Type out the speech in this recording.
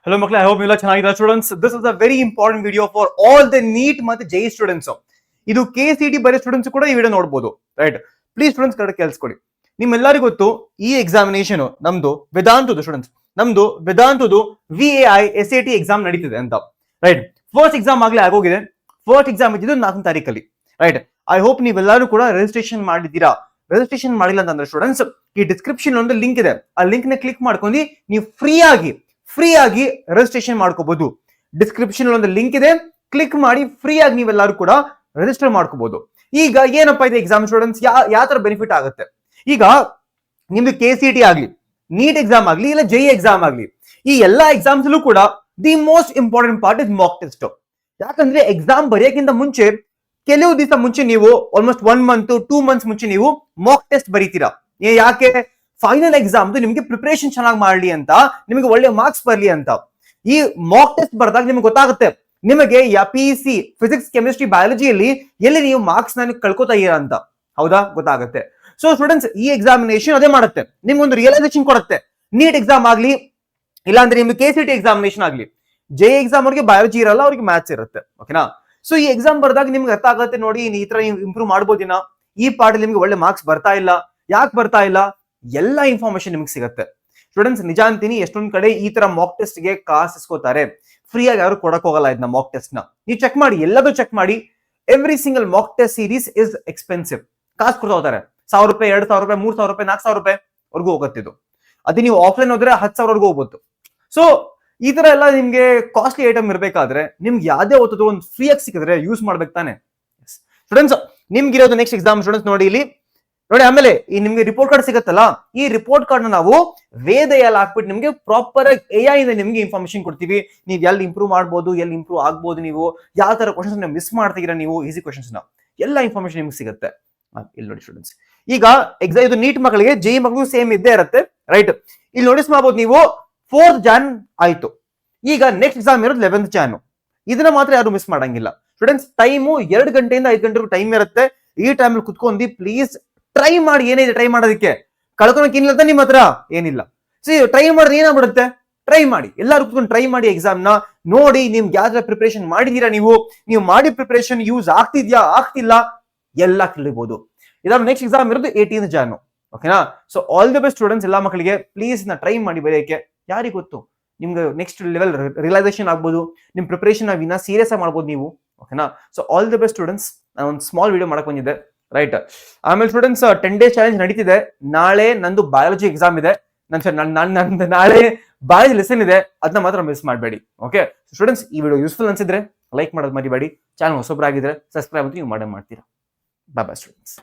Hello ಮಕ್ಕಳೇ, I hope you all ಚೆನ್ನಾಗಿದ್ದೀರಾ students. This is a very important video for all the NEET ಮತ್ತು JEE students. ಇದು KCET ಬರೀ students ಕೂಡ ಈ ವಿಡಿಯೋ ನೋಡಬಹುದು, ರೈಟ್? ಪ್ಲೀಸ್ ಸ್ಟೂಡೆಂಟ್ಸ್ ಕರೆಕ್ಟ್ ಕೇಳಿಸ್ಕೊಳ್ಳಿ. ನಿಮ್ಮೆಲ್ಲರಿಗೂ ಗೊತ್ತು ಈ ಎಕ್ಸಾಮಿನೇಷನ್ ನಮ್ದು ವೇದಾಂತದ್ದು ಸ್ಟೂಡೆಂಟ್ಸ್, ನಮ್ದು ವೇದಾಂತದ್ದು VAI SAT ಎಕ್ಸಾಮ್ ನಡೀತಿದೆ ಅಂತ, ರೈಟ್? ಫಸ್ಟ್ ಎಕ್ಸಾಮ್ ಆಗ್ಲೇ ಆಗೋಗಿದೆ. ಫಸ್ಟ್ ಎಕ್ಸಾಮ್ ಇದ್ದಿದ್ದು 4ನೇ ತಾರೀಕಲ್ಲಿ, ರೈಟ್? ಐ ಹೋಪ್ ನೀವೆಲ್ಲರೂ ಕೂಡ ರಿಜಿಸ್ಟ್ರೇಷನ್ ಮಾಡಿದ್ದೀರಾ. ರಿಜಿಸ್ಟ್ರೇಷನ್ ಮಾಡಿಲ್ಲ ಅಂತಂದ್ರೆ ಸ್ಟೂಡೆಂಟ್ಸ್, ಈ ಡಿಸ್ಕ್ರಿಪ್ಷನ್ ಒಂದು ಲಿಂಕ್ ಇದೆ, ಆ ಲಿಂಕ್ ನ ಕ್ಲಿಕ್ ಮಾಡ್ಕೊಂಡು ನೀವು ಫ್ರೀ ಆಗಿ ರಿಜಿಸ್ಟ್ರೇಷನ್ ಮಾಡ್ಕೋಬಹುದು. ಡಿಸ್ಕ್ರಿಪ್ಷನ್ ಒಂದು ಲಿಂಕ್ ಇದೆ, ಕ್ಲಿಕ್ ಮಾಡಿ ಫ್ರೀ ಆಗಿ ನೀವೆಲ್ಲರೂ ಕೂಡ ರಿಜಿಸ್ಟರ್ ಮಾಡ್ಕೋಬಹುದು. ಈಗ ಏನಪ್ಪಾ ಇದೆ ಎಕ್ಸಾಮ್ ಸ್ಟೂಡೆಂಟ್ಸ್, ಯಾವ ತರ ಬೆನಿಫಿಟ್ ಆಗುತ್ತೆ? ಈಗ ನಿಮ್ದು KCET ಆಗ್ಲಿ, ನೀಟ್ ಎಕ್ಸಾಮ್ ಆಗ್ಲಿ, ಇಲ್ಲ JEE ಎಕ್ಸಾಮ್ ಆಗ್ಲಿ, ಈ ಎಲ್ಲಾ ಎಕ್ಸಾಮ್ಸ್ ಕೂಡ the most important part is mock test. ಯಾಕಂದ್ರೆ ಎಕ್ಸಾಮ್ ಬರೆಯಕ್ಕಿಂತ ಮುಂಚೆ ಕೆಲವು ದಿವಸ ಮುಂಚೆ ನೀವು ಆಲ್ಮೋಸ್ಟ್ 1 ಮಂತ್ 2 ಮಂತ್ಸ್ ಮುಂಚೆ ನೀವು ಮಾಕ್ ಟೆಸ್ಟ್ ಬರೀತೀರಾ. ಯಾಕೆ? ಫೈನಲ್ ಎಕ್ಸಾಮ್ ನಿಮ್ಗೆ ಪ್ರಿಪರೇಷನ್ ಚೆನ್ನಾಗಿ ಮಾಡ್ಲಿ ಅಂತ, ನಿಮಗೆ ಒಳ್ಳೆ ಮಾರ್ಕ್ಸ್ ಬರ್ಲಿ ಅಂತ. ಈ ಮಾಕ್ ಟೆಸ್ಟ್ ಬರ್ದಾಗ ನಿಮ್ಗೆ ಗೊತ್ತಾಗುತ್ತೆ ನಿಮಗೆ PEC ಫಿಸಿಕ್ಸ್, ಕೆಮಿಸ್ಟ್ರಿ, ಬಯಾಲಜಿಯಲ್ಲಿ ಎಲ್ಲಿ ನೀವು ಮಾರ್ಕ್ಸ್ ಕಳ್ಕೊತಾ ಇದ್ದೀರಾ ಅಂತ. ಹೌದಾ? ಗೊತ್ತಾಗುತ್ತೆ. ಸೊ ಸ್ಟೂಡೆಂಟ್ಸ್, ಈ ಎಕ್ಸಾಮಿನೇಷನ್ ಅದೇ ಮಾಡುತ್ತೆ, ನಿಮ್ಗೊಂದು ರಿಯಲೈಸೇಷನ್ ಕೊಡುತ್ತೆ. ನೀಟ್ ಎಕ್ಸಾಮ್ ಆಗ್ಲಿ, ಇಲ್ಲಾಂದ್ರೆ ನಿಮ್ಗೆ KCET ಎಕ್ಸಾಮಿನೇಷನ್ ಆಗ್ಲಿ, JEE ಎಕ್ಸಾಮ್ ಅವ್ರಿಗೆ ಬಯಾಲಜಿ ಇರಲ್ಲ, ಅವ್ರಿಗೆ ಮ್ಯಾಥ್ಸ್ ಇರುತ್ತೆ. ಓಕೆನಾ? ಸೊ ಈ ಎಕ್ಸಾಮ್ ಬರ್ದಾಗ ನಿಮ್ಗೆ ಅರ್ಥ ಆಗುತ್ತೆ, ನೋಡಿ ಈ ತರ ಇಂಪ್ರೂವ್ ಮಾಡ್ಬೋದಿನ, ಈ ಪಾರ್ಟ್ ನಿಮ್ಗೆ ಒಳ್ಳೆ ಮಾರ್ಕ್ಸ್ ಬರ್ತಾ ಇಲ್ಲ, ಯಾಕೆ ಬರ್ತಾ ಇಲ್ಲ, ಎಲ್ಲ ಇನ್ಫಾರ್ಮೇಶನ್ ನಿಮ್ಗೆ ಸಿಗುತ್ತೆ. ಸ್ಟೂಡೆಂಟ್ಸ್, ನಿಜ ಅಂತೀನಿ, ಎಷ್ಟೊಂದ್ ಕಡೆ ಈ ತರ ಮಾಕ್ ಟೆಸ್ಟ್ ಗೆ ಕಾಸು ಇಸ್ಕೋತಾರೆ. ಫ್ರೀ ಆಗಿ ಯಾರು ಕೊಡಕ್ ಹೋಗಲ್ಲ ಇದನ್ನ ಮಾಕ್ ಟೆಸ್ಟ್ ನ. ನೀವು ಚೆಕ್ ಮಾಡಿ, ಎಲ್ಲದೂ ಚೆಕ್ ಮಾಡಿ. Every single mock test series is expensive. ಕಾಸು ಕೊಡ್ತಾ ಹೋಗ್ತಾರೆ. 1000 ರೂಪಾಯಿ, 2000 ರೂಪಾಯಿ, 3000 ರೂಪಾಯಿ, 4000 ರೂಪಾಯಿ ವರ್ಗೂ ಹೋಗುತ್ತೆ ಇದು. ಅದೇ ನೀವು ಆಫ್ಲೈನ್ ಹೋದ್ರೆ 10,000 ವರ್ಗೂ ಹೋಗ್ಬೋದು. ಸೊ ಈ ತರ ಎಲ್ಲ ನಿಮ್ಗೆ ಕಾಸ್ಟ್ಲಿ ಐಟಮ್ ಇರ್ಬೇಕಾದ್ರೆ ನಿಮ್ಗೆ ಯಾವ್ದೇ ಓದೋದು ಒಂದು ಫ್ರೀ ಆಗಿ ಸಿಕ್ಕಿದ್ರೆ ಯೂಸ್ ಮಾಡ್ಬೇಕು ತಾನೆ ಸ್ಟೂಡೆಂಟ್ಸ್. ನಿಮ್ಗೆ ಇರೋದು ನೆಕ್ಸ್ಟ್ ಎಕ್ಸಾಮ್ ಸ್ಟೂಡೆಂಟ್ಸ್ ನೋಡಿ ಇಲ್ಲಿ ನೋಡಿ. ಆಮೇಲೆ ಈ ನಿಮ್ಗೆ ರಿಪೋರ್ಟ್ ಕಾರ್ಡ್ ಸಿಗುತ್ತಲ್ಲ, ಈ ರಿಪೋರ್ಟ್ ಕಾರ್ಡ್ ನ ನಾವು ವೇದಯಲ್ಲಿ ಹಾಕ್ಬಿಟ್ಟು ನಿಮ್ಗೆ ಪ್ರಾಪರ್ ಆಗಿ AI ಇಂದ ನಿಮ್ಗೆ ಇನ್ಫಾರ್ಮೇಶನ್ ಕೊಡ್ತೀವಿ. ನೀವು ಎಲ್ಲಿ ಇಂಪ್ರೂವ್ ಮಾಡ್ಬೋದು, ಎಲ್ಲಿ ಇಂಪ್ರೂವ್ ಆಗ್ಬೋದು, ನೀವು ಯಾವ ತರ ಕ್ವಶನ್ಸ್ ಮಿಸ್ ಮಾಡ್ತೀರಾ, ನೀವು ಈಸಿ ಕ್ವಶನ್ಸ್ ನ ಎಲ್ಲ ಇನ್ಫಾರ್ಮೇಶನ್ ನಿಮ್ಗೆ ಸಿಗುತ್ತೆ. ಇಲ್ಲಿ ನೋಡಿ ಸ್ಟೂಡೆಂಟ್ಸ್, ಈಗ ಎಕ್ಸಾಮ್ ಇದು ನೀಟ್ ಮಕ್ಕಳಿಗೆ, JEE ಮಕ್ಕಳು ಸೇಮ್ ಇದ್ದೇ ಇರುತ್ತೆ, ರೈಟ್? ಇಲ್ಲಿ ನೋಟಿಸ್ ಮಾಡ್ಬೋದು ನೀವು, 4th Jan ಆಯ್ತು. ಈಗ ನೆಕ್ಸ್ಟ್ ಎಕ್ಸಾಮ್ ಇರೋದು 11th Jan. ಇದನ್ನ ಮಾತ್ರ ಯಾರು ಮಿಸ್ ಮಾಡಂಗಿಲ್ಲ ಸ್ಟೂಡೆಂಟ್ಸ್. ಟೈಮು 2 ಗಂಟೆಯಿಂದ 5 ಗಂಟೆವರೆಗೂ ಟೈಮ್ ಇರುತ್ತೆ. ಈ ಟೈಮಲ್ಲಿ ಕುತ್ಕೊಂಡು ಪ್ಲೀಸ್ ಟ್ರೈ ಮಾಡಿ. ಏನಿದೆ ಟ್ರೈ ಮಾಡೋದಕ್ಕೆ? ಕಳ್ಕೊಳಕ್ ಏನಿಲ್ಲ ನಿಮ್ಮ ಹತ್ರ, ಏನಿಲ್ಲ. ಸಿ ಟ್ರೈ ಮಾಡಿದ್ರೆ ಏನಾಗ್ಬಿಡುತ್ತೆ? ಟ್ರೈ ಮಾಡಿ, ಎಲ್ಲರೂ ಕುತ್ಕೊಂಡು ಟ್ರೈ ಮಾಡಿ. ಎಕ್ಸಾಮ್ ನ ನೋಡಿ, ನಿಮ್ಗೆ ಯಾವ್ದಾರ ಪ್ರಿಪರೇಷನ್ ಮಾಡಿದೀರಾ, ನೀವು ಮಾಡಿ ಪ್ರಿಪರೇಷನ್ ಯೂಸ್ ಆಗ್ತಿದ್ಯಾ, ಆಗ್ತಿಲ್ಲ, ಎಲ್ಲ ತಿಳಿಬಹುದು. ಇದಾದ ನೆಕ್ಸ್ಟ್ ಎಕ್ಸಾಮ್ ಇರೋದು 18th Jan. ಓಕೆನಾ? So all the best students, ಎಲ್ಲ ಮಕ್ಕಳಿಗೆ ಪ್ಲೀಸ್ ಟ್ರೈ ಮಾಡಿ ಬರೆಯಕ್ಕೆ. ಯಾರಿಗೆ ಗೊತ್ತು, ನಿಮ್ಗೆ ನೆಕ್ಸ್ಟ್ ಲೆವೆಲ್ ರಿಯಲೈಸೇಷನ್ ಆಗ್ಬೋದು, ನಿಮ್ ಪ್ರಿಪರೇಷನ್ ವಿನ ಸೀರಿಯಸ್ ಆಗಿ ಮಾಡ್ಬೋದು ನೀವು. ಓಕೆನಾ? So all the best students. ನಾನು ಒಂದು ಸ್ಮಾಲ್ ವಿಡಿಯೋ ಮಾಡಕ್ ಬಂದಿದ್ದೆ, ರೈಟ್? ಆಮೇಲೆ ಸ್ಟೂಡೆಂಟ್ಸ್, 10 days ಚಾಲೆಂಜ್ ನಡೀತಿದೆ. ನಾಳೆ ನಂದು ಬಯಾಲಜಿ ಎಕ್ಸಾಮ್ ಇದೆ. ನಾಳೆ ಬಯಾಲಜಿ ಲೆಸನ್ ಇದೆ, ಅದನ್ನ ಮಾತ್ರ ಮಿಸ್ ಮಾಡಬೇಡಿ. ಓಕೆ ಸ್ಟೂಡೆಂಟ್ಸ್, ಈ ವಿಡಿಯೋ ಯೂಸ್ಫುಲ್ ಅನ್ಸಿದ್ರೆ ಲೈಕ್ ಮಾಡೋದು ಮರಿಬೇಡಿ. ಚಾನಲ್ ಹೊಸಬ್ರಾಗಿದ್ರೆ ಸಬ್ಸ್ಕ್ರೈಬ್ ಅಂತೂ ನೀವು ಮಾಡೇ ಮಾಡ್ತೀರಾ. ಬಾಯ್ ಬಾಯ್ ಸ್ಟೂಡೆಂಟ್ಸ್.